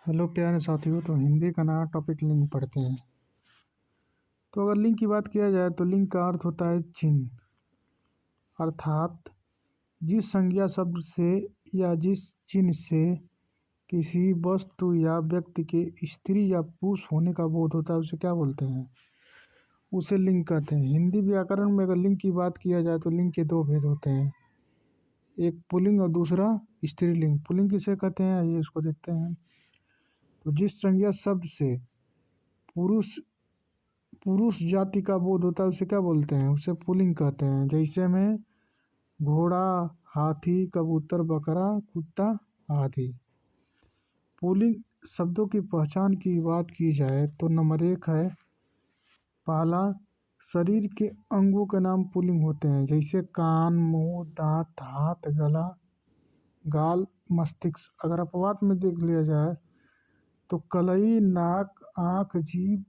Hello प्यारे साथियों। तो हिंदी का नया टॉपिक लिंग पढ़ते हैं। तो अगर लिंग की बात किया जाए तो लिंग का अर्थ होता है चिन्ह, अर्थात जिस संज्ञा शब्द से या जिस चिन्ह से किसी वस्तु या व्यक्ति के स्त्री या पुरुष होने का बोध होता है उसे क्या बोलते हैं, उसे लिंग कहते हैं। हिंदी व्याकरण में अगर लिंग की बात किया जाए तो लिंग के दो भेद होते हैं, एक पुल्लिंग और दूसरा स्त्रीलिंग। पुल्लिंग किसे कहते हैं आइए इसको देखते हैं। तो जिस संज्ञा शब्द से पुरुष पुरुष जाति का बोध होता है उसे क्या बोलते हैं, उसे पुल्लिंग कहते हैं। जैसे में घोड़ा, हाथी, कबूतर, बकरा, कुत्ता आदि। पुल्लिंग शब्दों की पहचान की बात की जाए तो नंबर एक है, पहला, शरीर के अंगों के नाम पुल्लिंग होते हैं, जैसे कान, मुंह, दांत, हाथ, गला, गाल, मस्तिष्क। अगर अपवाद में देख लिया जाए तो कलई, नाक, आँख, जीभ,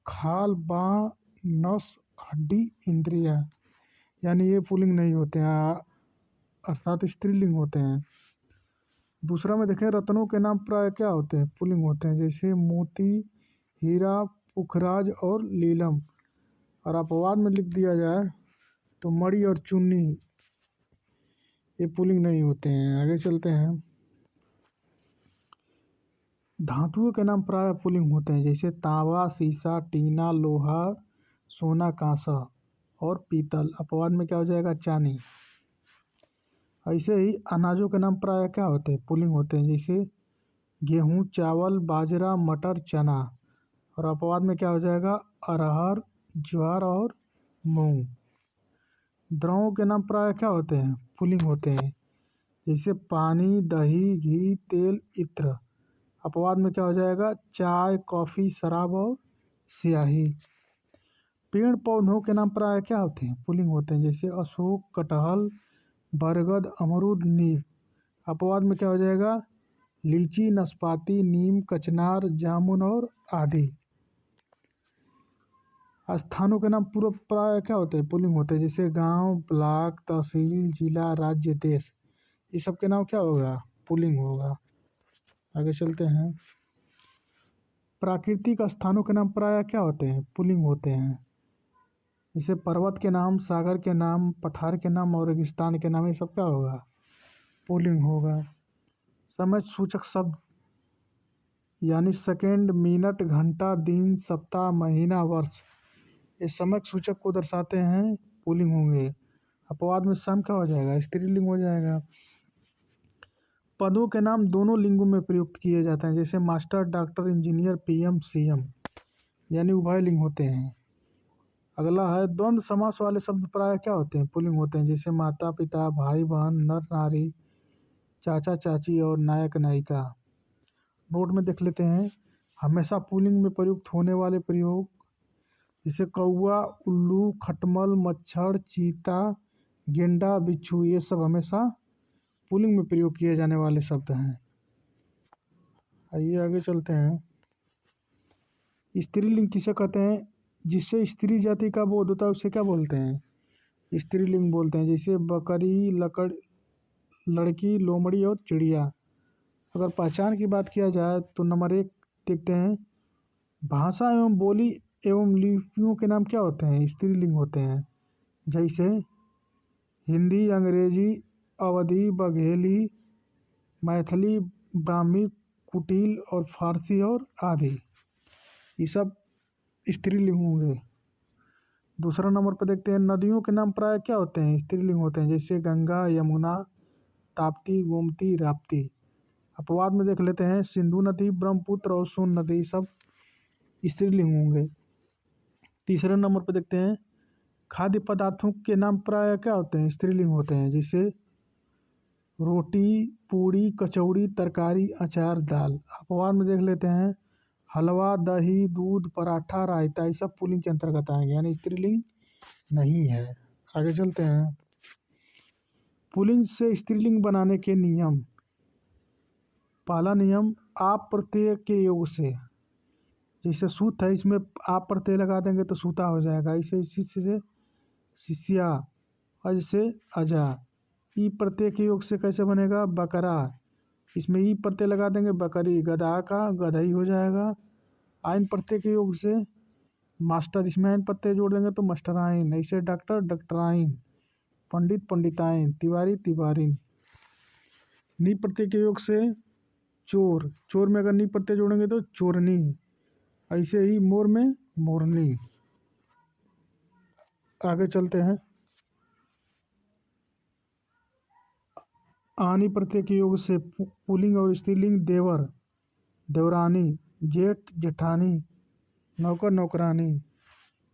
खाल, बाँह, नस, हड्डी, इंद्रियाँ, यानी ये पुल्लिंग नहीं होते हैं, अर्थात स्त्रीलिंग होते हैं। दूसरा में देखें, रत्नों के नाम प्राय क्या होते हैं, पुल्लिंग होते हैं, जैसे मोती, हीरा, पुखराज और लीलम। और अपवाद में लिख दिया जाए तो मणि और चुन्नी, ये पुल्लिंग नहीं होते हैं। आगे चलते हैं। धातुओं के नाम प्राय पुल्लिंग होते हैं, जैसे तांबा, सीसा, टीना, लोहा, सोना, कांसा और पीतल। अपवाद में क्या हो जाएगा, चांदी। ऐसे ही अनाजों के नाम प्राय क्या होते हैं, पुल्लिंग होते हैं, जैसे गेहूँ, चावल, बाजरा, मटर, चना। और अपवाद में क्या हो जाएगा, अरहर, ज्वार और मूंग। द्रवों के नाम प्राय क्या होते हैं, पुल्लिंग होते हैं, जैसे पानी, दही, घी, तेल, इत्र। अपवाद में क्या हो जाएगा, चाय, कॉफ़ी, शराब और स्याही। पेड़ पौधों के नाम प्राय क्या होते हैं, पुल्लिंग होते हैं, जैसे अशोक, कटहल, बरगद, अमरूद, नीम। अपवाद में क्या हो जाएगा, लीची, नाशपाती, नीम, कचनार, जामुन और आदि। स्थानों के नाम पूर्व प्राय क्या होते हैं, पुल्लिंग होते हैं, जैसे गांव, ब्लॉक, तहसील, जिला, राज्य, देश। ये सब के नाम क्या होगा, पुल्लिंग होगा। आगे चलते हैं। प्राकृतिक स्थानों के नाम प्राय क्या होते हैं, पुल्लिंग होते हैं, जैसे पर्वत के नाम, सागर के नाम, पठार के नाम और रेगिस्तान के नाम, ये सब क्या होगा, पुल्लिंग होगा। समय सूचक शब्द यानी सेकंड, मिनट, घंटा, दिन, सप्ताह, महीना, वर्ष, ये समय सूचक को दर्शाते हैं, पुल्लिंग होंगे। अपवाद में सम क्या हो जाएगा, स्त्रीलिंग हो जाएगा। पदों के नाम दोनों लिंगों में प्रयुक्त किए जाते हैं, जैसे master, doctor, engineer, PM, CM, यानी उभय लिंग होते हैं। अगला है, द्वंद्व समास वाले शब्द प्राय क्या होते हैं, पुल्लिंग होते हैं, जैसे माता पिता, भाई बहन, नर नारी, चाचा चाची और नायक नायिका। नोट में देख लेते हैं, हमेशा पुल्लिंग में प्रयुक्त होने वाले प्रयोग, जैसे कौवा, उल्लू, खटमल, मच्छर, चीता, गेंडा, बिच्छू, ये सब हमेशा पुल्लिंग में प्रयोग किए जाने वाले शब्द हैं। आइए आगे चलते हैं। स्त्रीलिंग किसे कहते हैं, जिससे स्त्री जाति का बोध होता है उसे क्या बोलते हैं, स्त्रीलिंग बोलते हैं, जैसे बकरी, लड़की, लोमड़ी और चिड़िया। अगर पहचान की बात किया जाए तो नंबर एक देखते हैं, भाषा एवं बोली एवं लिपियों के नाम क्या होते हैं, स्त्रीलिंग होते हैं, जैसे हिंदी, अंग्रेजी, अवधी, बघेली, मैथिली, ब्राह्मी, कुटिल और फारसी और आदि, ये सब स्त्रीलिंग होंगे। दूसरा नंबर पर देखते हैं, नदियों के नाम प्राय क्या होते हैं, स्त्रीलिंग होते हैं, जैसे गंगा, यमुना, ताप्ती, गोमती, राप्ती। अपवाद में देख लेते हैं, सिंधु नदी, ब्रह्मपुत्र और सोन नदी, सब स्त्रीलिंग होंगे। तीसरे नंबर पर देखते हैं, खाद्य पदार्थों के नाम प्राय क्या होते हैं, स्त्रीलिंग होते हैं, जैसे रोटी, पूड़ी, कचौड़ी, तरकारी, अचार, दाल। अपवाद में देख लेते हैं, हलवा, दही, दूध, पराठा, रायता, ये सब पुल्लिंग के अंतर्गत आएंगे, यानी स्त्रीलिंग नहीं है। आगे चलते हैं। पुल्लिंग से स्त्रीलिंग बनाने के नियम। पहला नियम, आप प्रत्यय के योग से, जैसे सूत है इसमें आप प्रत्यय लगा देंगे तो सूता हो जाएगा, इसे इसी से शिष्या, अज से अजा। ई प्रत्यय के योग से कैसे बनेगा, बकरा। इसमें ई प्रत्यय लगा देंगे, बकरी गधा का गधई हो जाएगा। आइन प्रत्यय के योग से मास्टर, इसमें आइन प्रत्यय जोड़ देंगे तो मास्टराइन। ऐसे डॉक्टर डॉक्टराइन, पंडित पंडिताइन, तिवारी तिवारिन। नी प्रत्यय के योग से चोर, चोर में अगर नी प्रत्यय जोड़ेंगे तो चोरनी। ऐसे ही मोर में मोरनी। आगे चलते हैं। आनी प्रत्यय के योग से पुल्लिंग और स्त्रीलिंग देवर देवरानी, जेठ जेठानी, नौकर नौकरानी।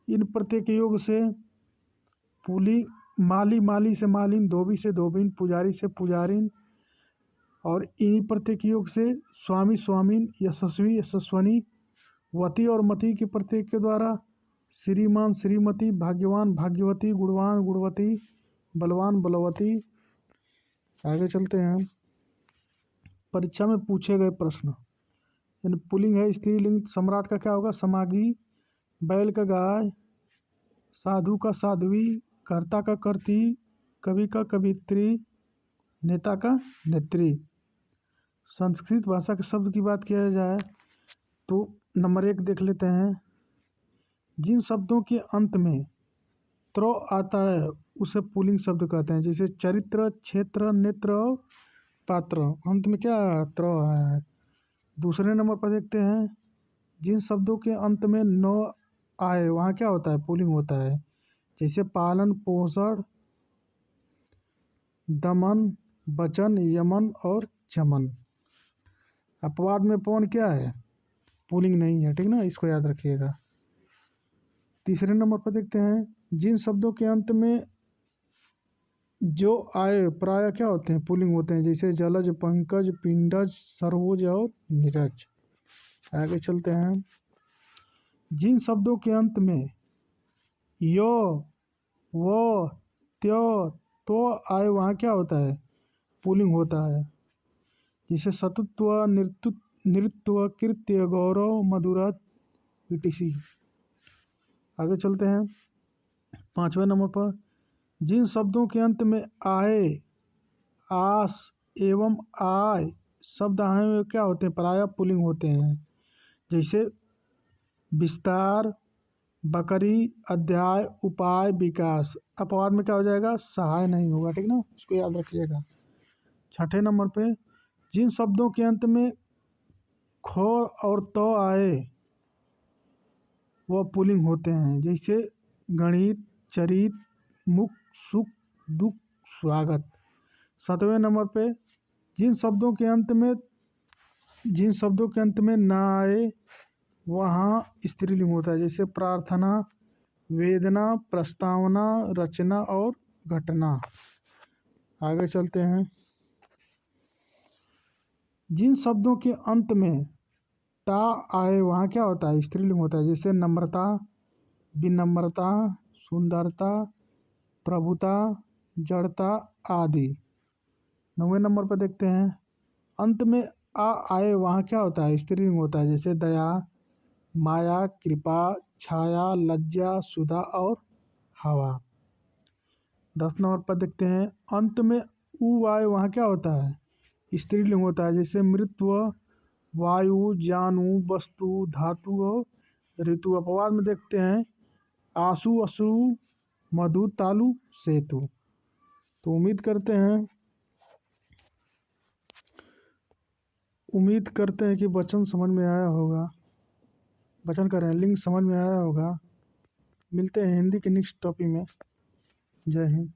इन प्रत्यय के योग से पुल्लिंग माली माली से मालिन, धोबी से धोबिन, पुजारी से पुजारिन। और इन्हीं प्रत्यय के योग से स्वामी स्वामीन, यशस्वी यशस्वनी। वती और मती के प्रत्यय के द्वारा श्रीमान श्रीमती, भाग्यवान भाग्यवती, गुणवान गुणवती, बलवान बलवती। आगे चलते हैं। परीक्षा में पूछे गए प्रश्न। यानी पुल्लिंग है स्त्रीलिंग, सम्राट का क्या होगा? समागी, बैल का गाय, साधु का साध्वी, कर्ता का कर्ती, कवि का कवित्री, नेता का नेत्री। संस्कृत भाषा के शब्द की बात किया जाए तो नंबर 1 देख लेते हैं। जिन शब्दों के अंत में त्र आता है उसे पुल्लिंग शब्द कहते हैं, जैसे चरित्र, क्षेत्र, नेत्र और पात्र। अंत में क्या त्र है। दूसरे नंबर पर देखते हैं, जिन शब्दों के अंत में न आए वहाँ क्या होता है? पुल्लिंग होता है, जैसे पालन पोषण, दमन, वचन, यमन और चमन। अपवाद में पौन क्या है? पुल्लिंग नहीं है, ठीक ना, इसको याद रखिएगा। तीसरे नंबर पर देखते हैं, जिन शब्दों के अंत में जो आए प्राय क्या होते हैं? पुल्लिंग होते हैं, जैसे जलज, पंकज, पिंडज, सरोज और नीरज। आगे चलते हैं। जिन शब्दों के अंत में यो, वो, त्यो, तो आए वहाँ क्या होता है? पुल्लिंग होता है, जैसे सतुत्व, नृत्व, कृत्य, गौरव, मधुरत, etc। आगे चलते हैं। 5वें नंबर पर, जिन शब्दों के अंत में आए, आस एवं आय शब्द आए हुए क्या होते हैं? प्रायः पुल्लिंग होते हैं, जैसे विस्तार, बकरी, अध्याय, उपाय, विकास। अपवाद में क्या हो जाएगा? सहाय नहीं होगा, ठीक ना, इसको याद रखिएगा। 6ठे नंबर पे, जिन शब्दों के अंत में खो और तो आए वह पुल्लिंग होते हैं, जैसे गणित, चरित, मुख, सुख, दुख, स्वागत। 7वें नंबर पे, जिन शब्दों के अंत में ना आए वहाँ स्त्रीलिंग होता है, जैसे प्रार्थना, वेदना, प्रस्तावना, रचना और घटना। आगे चलते हैं। जिन शब्दों के अंत में ता आए वहाँ क्या होता है? स्त्रीलिंग होता है, जैसे नम्रता, विनम्रता, सुंदरता, प्रभुता, जड़ता आदि। 9वें नंबर पर देखते हैं, अंत में आ आए वहाँ क्या होता है? स्त्रीलिंग होता है, जैसे दया, माया, कृपा, छाया, लज्जा, सुधा और हवा। 10 नंबर पर देखते हैं, अंत में उ आए वहाँ क्या होता है? स्त्रीलिंग होता है, जैसे मृत्यु, वायु, जानू, वस्तु, धातु और ऋतु। अपवाद में देखते हैं, आंसू, अश्रु, मधु, तालु, सेतु। तो उम्मीद करते हैं कि वचन समझ में आया होगा, वचन का लिंक समझ में आया होगा। मिलते हैं हिंदी के नेक्स्ट टॉपिक में। जय हिंद।